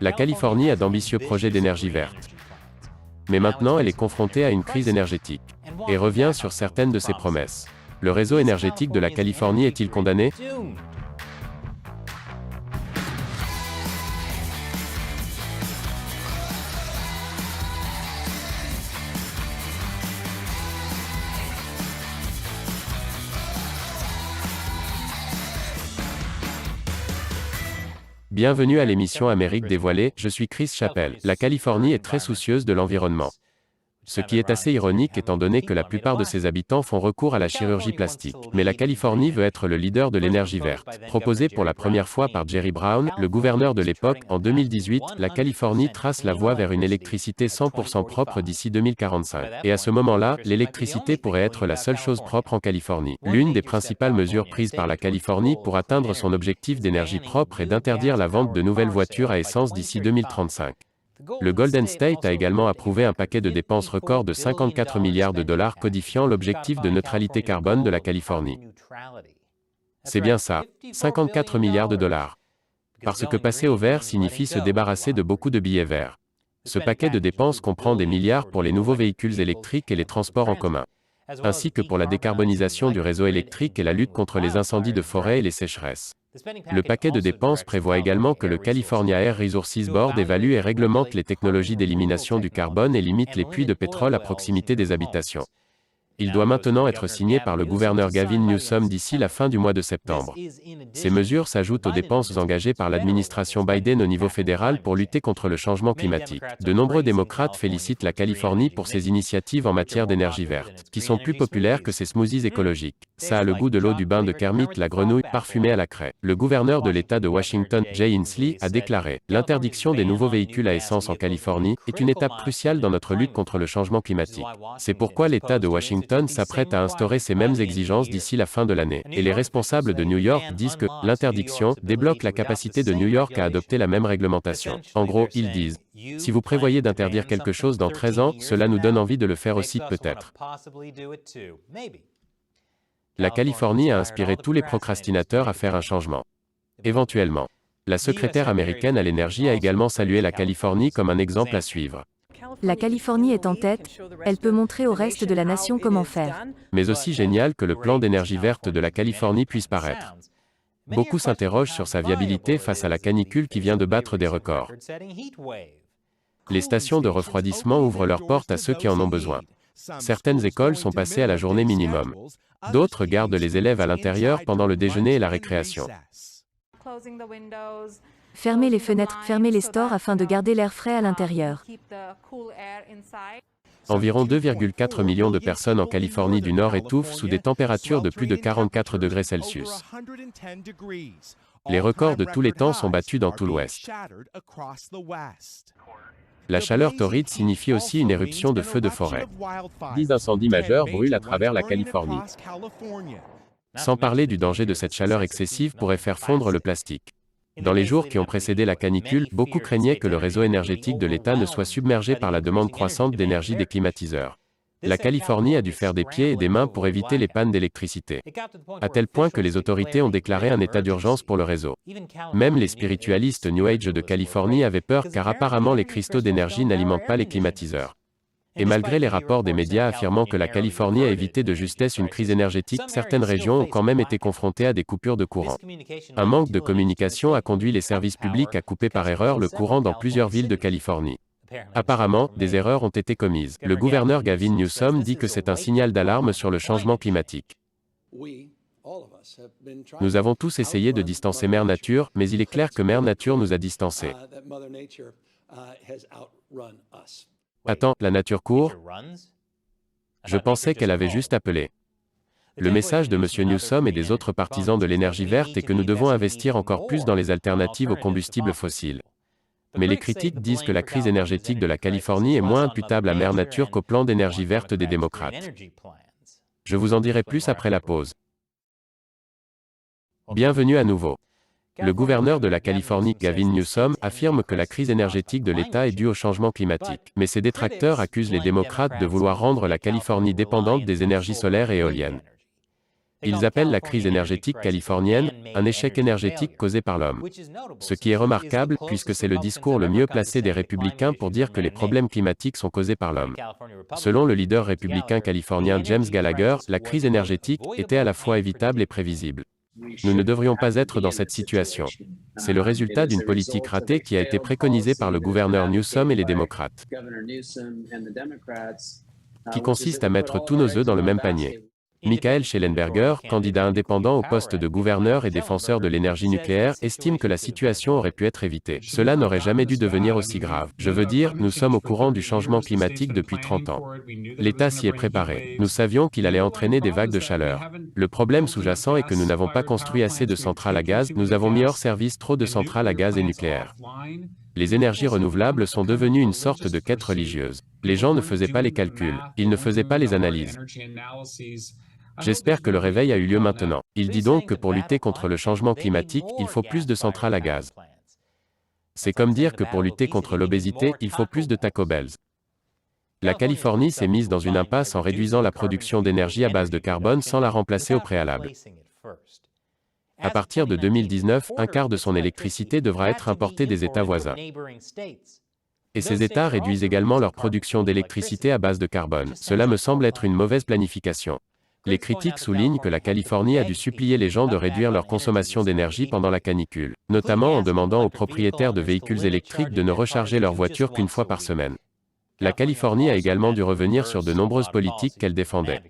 La Californie a d'ambitieux projets d'énergie verte. Mais maintenant elle est confrontée à une crise énergétique et revient sur certaines de ses promesses. Le réseau énergétique de la Californie est-il condamné? Bienvenue à l'émission Amérique dévoilée, je suis Chris Chappell. La Californie est très soucieuse de l'environnement. Ce qui est assez ironique étant donné que la plupart de ses habitants font recours à la chirurgie plastique. Mais la Californie veut être le leader de l'énergie verte. Proposé pour la première fois par Jerry Brown, le gouverneur de l'époque, en 2018, la Californie trace la voie vers une électricité 100% propre d'ici 2045. Et à ce moment-là, l'électricité pourrait être la seule chose propre en Californie. L'une des principales mesures prises par la Californie pour atteindre son objectif d'énergie propre est d'interdire la vente de nouvelles voitures à essence d'ici 2035. Le Golden State a également approuvé un paquet de dépenses record de 54 milliards de dollars codifiant l'objectif de neutralité carbone de la Californie. C'est bien ça, 54 milliards de dollars. Parce que passer au vert signifie se débarrasser de beaucoup de billets verts. Ce paquet de dépenses comprend des milliards pour les nouveaux véhicules électriques et les transports en commun, ainsi que pour la décarbonisation du réseau électrique et la lutte contre les incendies de forêt et les sécheresses. Le paquet de dépenses prévoit également que le California Air Resources Board évalue et réglemente les technologies d'élimination du carbone et limite les puits de pétrole à proximité des habitations. Il doit maintenant être signé par le gouverneur Gavin Newsom d'ici la fin du mois de septembre. Ces mesures s'ajoutent aux dépenses engagées par l'administration Biden au niveau fédéral pour lutter contre le changement climatique. De nombreux démocrates félicitent la Californie pour ses initiatives en matière d'énergie verte, qui sont plus populaires que ses smoothies écologiques. Ça a le goût de l'eau du bain de Kermit la grenouille parfumée à la craie. Le gouverneur de l'État de Washington, Jay Inslee, a déclaré « L'interdiction des nouveaux véhicules à essence en Californie est une étape cruciale dans notre lutte contre le changement climatique. C'est pourquoi l'État de Washington s'apprête à instaurer ces mêmes exigences d'ici la fin de l'année. Et les responsables de New York disent que l'interdiction débloque la capacité de New York à adopter la même réglementation. En gros, ils disent, si vous prévoyez d'interdire quelque chose dans 13 ans, cela nous donne envie de le faire aussi, peut-être. La Californie a inspiré tous les procrastinateurs à faire un changement. Éventuellement. La secrétaire américaine à l'énergie a également salué la Californie comme un exemple à suivre. La Californie est en tête, elle peut montrer au reste de la nation comment faire. Mais aussi génial que le plan d'énergie verte de la Californie puisse paraître. Beaucoup s'interrogent sur sa viabilité face à la canicule qui vient de battre des records. Les stations de refroidissement ouvrent leurs portes à ceux qui en ont besoin. Certaines écoles sont passées à la journée minimum. D'autres gardent les élèves à l'intérieur pendant le déjeuner et la récréation. Fermez les fenêtres, fermez les stores afin de garder l'air frais à l'intérieur. Environ 2,4 millions de personnes en Californie du Nord étouffent sous des températures de plus de 44 degrés Celsius. Les records de tous les temps sont battus dans tout l'Ouest. La chaleur torride signifie aussi une éruption de feux de forêt. 10 incendies majeurs brûlent à travers la Californie. Sans parler du danger de cette chaleur excessive pourrait faire fondre le plastique. Dans les jours qui ont précédé la canicule, beaucoup craignaient que le réseau énergétique de l'État ne soit submergé par la demande croissante d'énergie des climatiseurs. La Californie a dû faire des pieds et des mains pour éviter les pannes d'électricité. À tel point que les autorités ont déclaré un état d'urgence pour le réseau. Même les spiritualistes New Age de Californie avaient peur car apparemment les cristaux d'énergie n'alimentent pas les climatiseurs. Et malgré les rapports des médias affirmant que la Californie a évité de justesse une crise énergétique, certaines régions ont quand même été confrontées à des coupures de courant. Un manque de communication a conduit les services publics à couper par erreur le courant dans plusieurs villes de Californie. Apparemment, des erreurs ont été commises. Le gouverneur Gavin Newsom dit que c'est un signal d'alarme sur le changement climatique. Nous avons tous essayé de distancer Mère Nature, mais il est clair que Mère Nature nous a distancés. Attends, la nature court? Je pensais qu'elle avait juste appelé. Le message de M. Newsom et des autres partisans de l'énergie verte est que nous devons investir encore plus dans les alternatives aux combustibles fossiles. Mais les critiques disent que la crise énergétique de la Californie est moins imputable à Mère Nature qu'au plan d'énergie verte des démocrates. Je vous en dirai plus après la pause. Bienvenue à nouveau. Le gouverneur de la Californie, Gavin Newsom, affirme que la crise énergétique de l'État est due au changement climatique. Mais ses détracteurs accusent les démocrates de vouloir rendre la Californie dépendante des énergies solaires et éoliennes. Ils appellent la crise énergétique californienne un échec énergétique causé par l'homme. Ce qui est remarquable, puisque c'est le discours le mieux placé des républicains pour dire que les problèmes climatiques sont causés par l'homme. Selon le leader républicain californien James Gallagher, la crise énergétique était à la fois évitable et prévisible. Nous ne devrions pas être dans cette situation. C'est le résultat d'une politique ratée qui a été préconisée par le gouverneur Newsom et les démocrates, qui consiste à mettre tous nos œufs dans le même panier. Michael Shellenberger, candidat indépendant au poste de gouverneur et défenseur de l'énergie nucléaire, estime que la situation aurait pu être évitée. Cela n'aurait jamais dû devenir aussi grave. Je veux dire, nous sommes au courant du changement climatique depuis 30 ans. L'État s'y est préparé. Nous savions qu'il allait entraîner des vagues de chaleur. Le problème sous-jacent est que nous n'avons pas construit assez de centrales à gaz, nous avons mis hors service trop de centrales à gaz et nucléaires. Les énergies renouvelables sont devenues une sorte de quête religieuse. Les gens ne faisaient pas les calculs, ils ne faisaient pas les analyses. J'espère que le réveil a eu lieu maintenant. Il dit donc que pour lutter contre le changement climatique, il faut plus de centrales à gaz. C'est comme dire que pour lutter contre l'obésité, il faut plus de Taco Bells. La Californie s'est mise dans une impasse en réduisant la production d'énergie à base de carbone sans la remplacer au préalable. À partir de 2019, un quart de son électricité devra être importée des États voisins. Et ces États réduisent également leur production d'électricité à base de carbone. Cela me semble être une mauvaise planification. Les critiques soulignent que la Californie a dû supplier les gens de réduire leur consommation d'énergie pendant la canicule, notamment en demandant aux propriétaires de véhicules électriques de ne recharger leurs voitures qu'une fois par semaine. La Californie a également dû revenir sur de nombreuses politiques qu'elle défendait.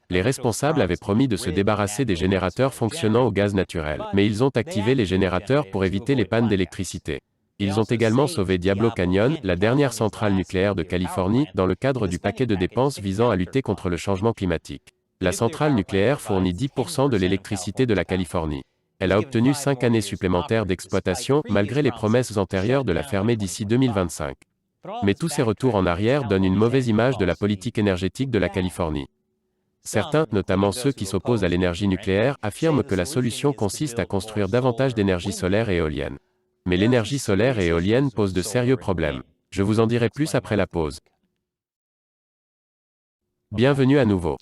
Les responsables avaient promis de se débarrasser des générateurs fonctionnant au gaz naturel, mais ils ont activé les générateurs pour éviter les pannes d'électricité. Ils ont également sauvé Diablo Canyon, la dernière centrale nucléaire de Californie, dans le cadre du paquet de dépenses visant à lutter contre le changement climatique. La centrale nucléaire fournit 10% de l'électricité de la Californie. Elle a obtenu 5 années supplémentaires d'exploitation, malgré les promesses antérieures de la fermer d'ici 2025. Mais tous ces retours en arrière donnent une mauvaise image de la politique énergétique de la Californie. Certains, notamment ceux qui s'opposent à l'énergie nucléaire, affirment que la solution consiste à construire davantage d'énergie solaire et éolienne. Mais l'énergie solaire et éolienne pose de sérieux problèmes. Je vous en dirai plus après la pause. Bienvenue à nouveau.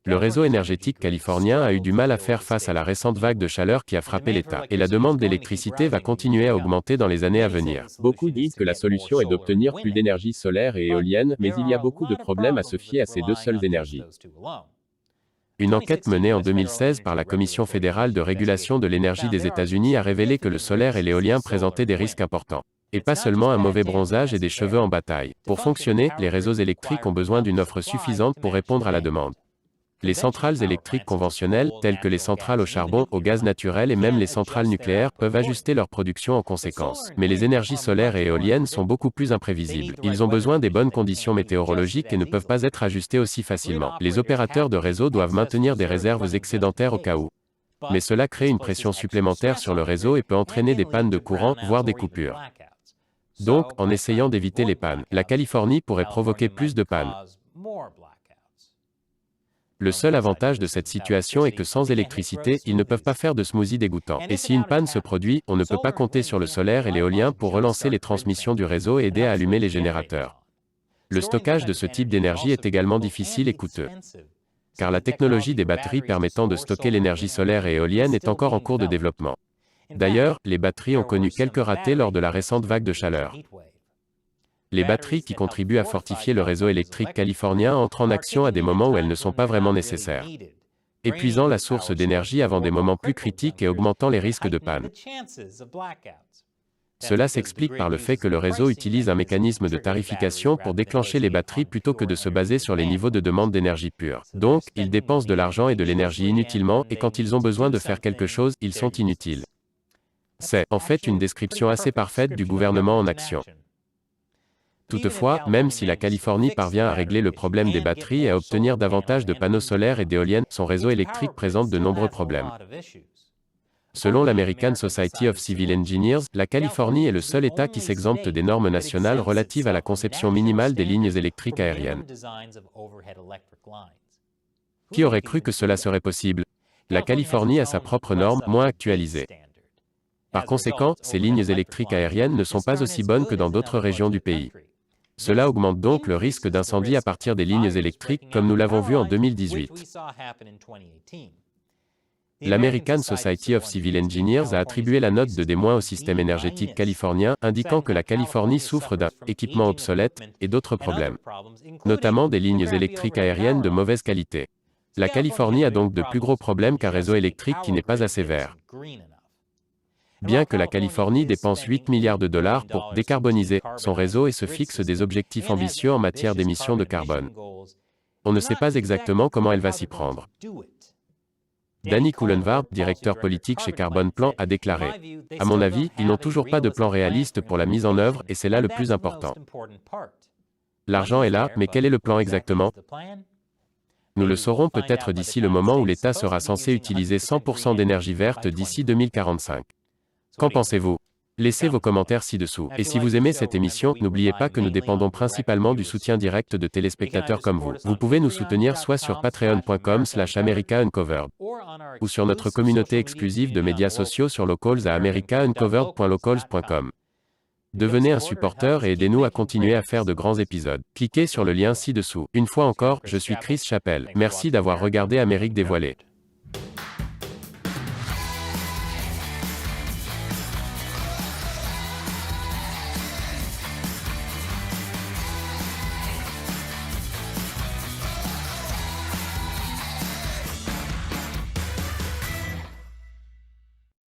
Le réseau énergétique californien a eu du mal à faire face à la récente vague de chaleur qui a frappé l'État, et la demande d'électricité va continuer à augmenter dans les années à venir. Beaucoup disent que la solution est d'obtenir plus d'énergie solaire et éolienne, mais il y a beaucoup de problèmes à se fier à ces deux seules énergies. Une enquête menée en 2016 par la Commission fédérale de régulation de l'énergie des États-Unis a révélé que le solaire et l'éolien présentaient des risques importants. Et pas seulement un mauvais bronzage et des cheveux en bataille. Pour fonctionner, les réseaux électriques ont besoin d'une offre suffisante pour répondre à la demande. Les centrales électriques conventionnelles, telles que les centrales au charbon, au gaz naturel et même les centrales nucléaires, peuvent ajuster leur production en conséquence. Mais les énergies solaires et éoliennes sont beaucoup plus imprévisibles. Ils ont besoin des bonnes conditions météorologiques et ne peuvent pas être ajustés aussi facilement. Les opérateurs de réseau doivent maintenir des réserves excédentaires au cas où. Mais cela crée une pression supplémentaire sur le réseau et peut entraîner des pannes de courant, voire des coupures. Donc, en essayant d'éviter les pannes, la Californie pourrait provoquer plus de pannes. Le seul avantage de cette situation est que sans électricité, ils ne peuvent pas faire de smoothie dégoûtant. Et si une panne se produit, on ne peut pas compter sur le solaire et l'éolien pour relancer les transmissions du réseau et aider à allumer les générateurs. Le stockage de ce type d'énergie est également difficile et coûteux. Car la technologie des batteries permettant de stocker l'énergie solaire et éolienne est encore en cours de développement. D'ailleurs, les batteries ont connu quelques ratés lors de la récente vague de chaleur. Les batteries qui contribuent à fortifier le réseau électrique californien entrent en action à des moments où elles ne sont pas vraiment nécessaires, épuisant la source d'énergie avant des moments plus critiques et augmentant les risques de panne. Cela s'explique par le fait que le réseau utilise un mécanisme de tarification pour déclencher les batteries plutôt que de se baser sur les niveaux de demande d'énergie pure. Donc, ils dépensent de l'argent et de l'énergie inutilement, et quand ils ont besoin de faire quelque chose, ils sont inutiles. C'est, en fait, une description assez parfaite du gouvernement en action. Toutefois, même si la Californie parvient à régler le problème des batteries et à obtenir davantage de panneaux solaires et d'éoliennes, son réseau électrique présente de nombreux problèmes. Selon l'American Society of Civil Engineers, la Californie est le seul État qui s'exempte des normes nationales relatives à la conception minimale des lignes électriques aériennes. Qui aurait cru que cela serait possible? La Californie a sa propre norme, moins actualisée. Par conséquent, ces lignes électriques aériennes ne sont pas aussi bonnes que dans d'autres régions du pays. Cela augmente donc le risque d'incendie à partir des lignes électriques, comme nous l'avons vu en 2018. L'American Society of Civil Engineers a attribué la note de D- au système énergétique californien, indiquant que la Californie souffre d'un « équipement obsolète » et d'autres problèmes, notamment des lignes électriques aériennes de mauvaise qualité. La Californie a donc de plus gros problèmes qu'un réseau électrique qui n'est pas assez vert. Bien que la Californie dépense 8 milliards de dollars pour décarboniser son réseau et se fixe des objectifs ambitieux en matière d'émissions de carbone, on ne sait pas exactement comment elle va s'y prendre. Danny Coulenvard, directeur politique chez Carbon Plan, a déclaré « À mon avis, ils n'ont toujours pas de plan réaliste pour la mise en œuvre et c'est là le plus important. L'argent est là, mais quel est le plan exactement ? Nous le saurons peut-être d'ici le moment où l'État sera censé utiliser 100% d'énergie verte d'ici 2045. Qu'en pensez-vous ? Laissez vos commentaires ci-dessous. Et si vous aimez cette émission, n'oubliez pas que nous dépendons principalement du soutien direct de téléspectateurs comme vous. Vous pouvez nous soutenir soit sur patreon.com/americauncovered ou sur notre communauté exclusive de médias sociaux sur Locals à americauncovered.locals.com. Devenez un supporter et aidez-nous à continuer à faire de grands épisodes. Cliquez sur le lien ci-dessous. Une fois encore, je suis Chris Chappell. Merci d'avoir regardé Amérique dévoilée.